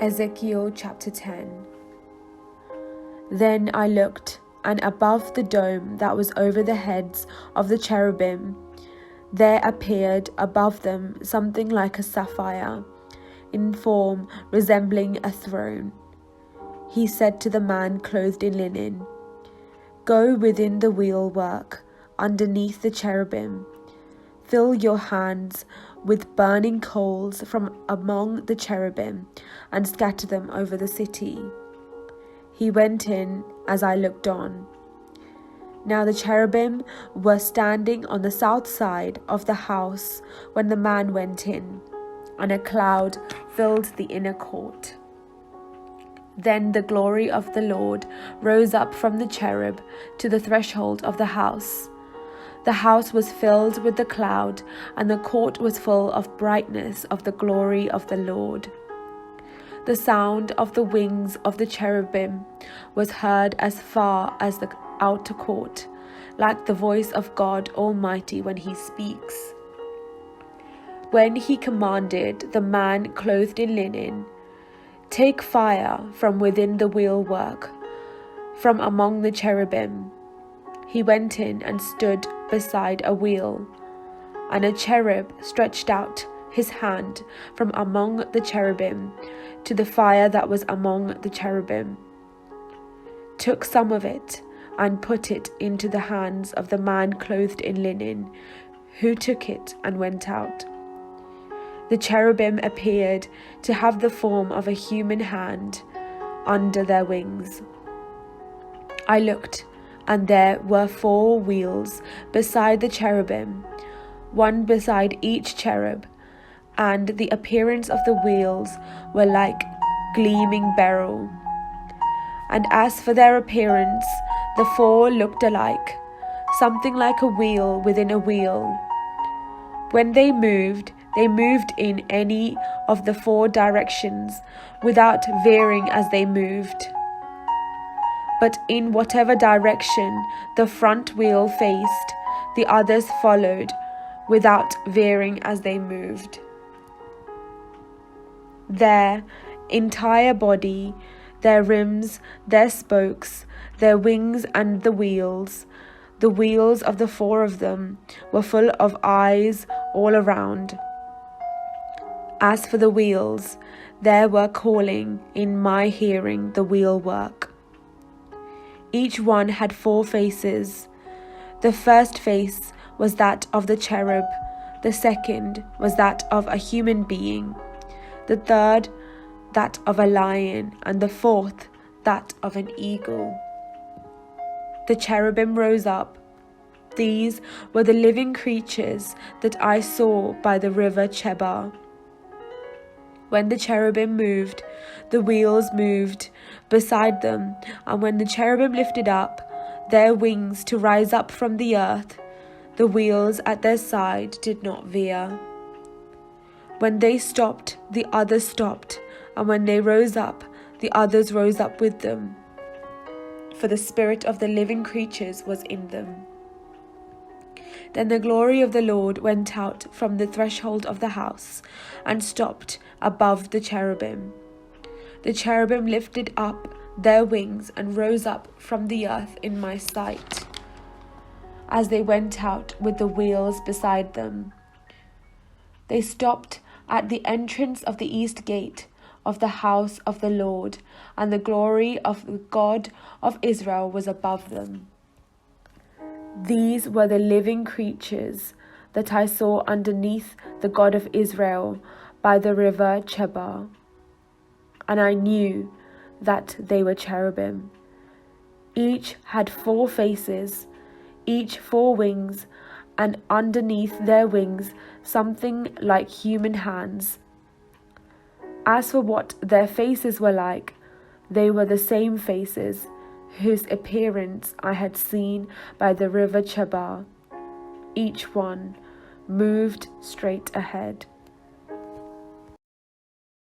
Ezekiel chapter 10. Then I looked, and above the dome that was over the heads of the cherubim, there appeared above them something like a sapphire, in form resembling a throne. He said to the man clothed in linen, "Go within the wheelwork, underneath the cherubim. Fill your hands with burning coals from among the cherubim, and scatter them over the city." He went in as I looked on. Now the cherubim were standing on the south side of the house when the man went in, and a cloud filled the inner court. Then the glory of the Lord rose up from the cherub to the threshold of the house. The house was filled with the cloud, and the court was full of brightness of the glory of the Lord. The sound of the wings of the cherubim was heard as far as the outer court, like the voice of God Almighty when he speaks. When he commanded the man clothed in linen, "Take fire from within the wheelwork, from among the cherubim," he went in and stood beside a wheel, and a cherub stretched out his hand from among the cherubim to the fire that was among the cherubim, took some of it, and put it into the hands of the man clothed in linen, who took it and went out. The cherubim appeared to have the form of a human hand under their wings. I looked, and there were 4 wheels beside the cherubim, one beside each cherub, and the appearance of the wheels were like gleaming beryl. And as for their appearance, the 4 looked alike, something like a wheel within a wheel. When they moved in any of the 4 directions, without veering as they moved. But in whatever direction the front wheel faced, the others followed, without veering as they moved. Their entire body, their rims, their spokes, their wings and the wheels of the 4 of them were full of eyes all around. As for the wheels, they were calling in my hearing the wheelwork. Each one had 4 faces. The first face was that of the cherub, the second was that of a human being, the third that of a lion, and the 4th that of an eagle. The cherubim rose up. These were the living creatures that I saw by the river Chebar. When the cherubim moved, the wheels moved beside them, and when the cherubim lifted up their wings to rise up from the earth, the wheels at their side did not veer. When they stopped, the others stopped, and when they rose up, the others rose up with them, for the spirit of the living creatures was in them. Then the glory of the Lord went out from the threshold of the house and stopped above the cherubim. The cherubim lifted up their wings and rose up from the earth in my sight, as they went out with the wheels beside them. They stopped at the entrance of the east gate of the house of the Lord, and the glory of the God of Israel was above them. These were the living creatures that I saw underneath the God of Israel by the river Chebar, and I knew that they were cherubim. Each had 4 faces, each 4 wings, and underneath their wings something like human hands. As for what their faces were like, they were the same faces whose appearance I had seen by the river Chebar. Each one moved straight ahead.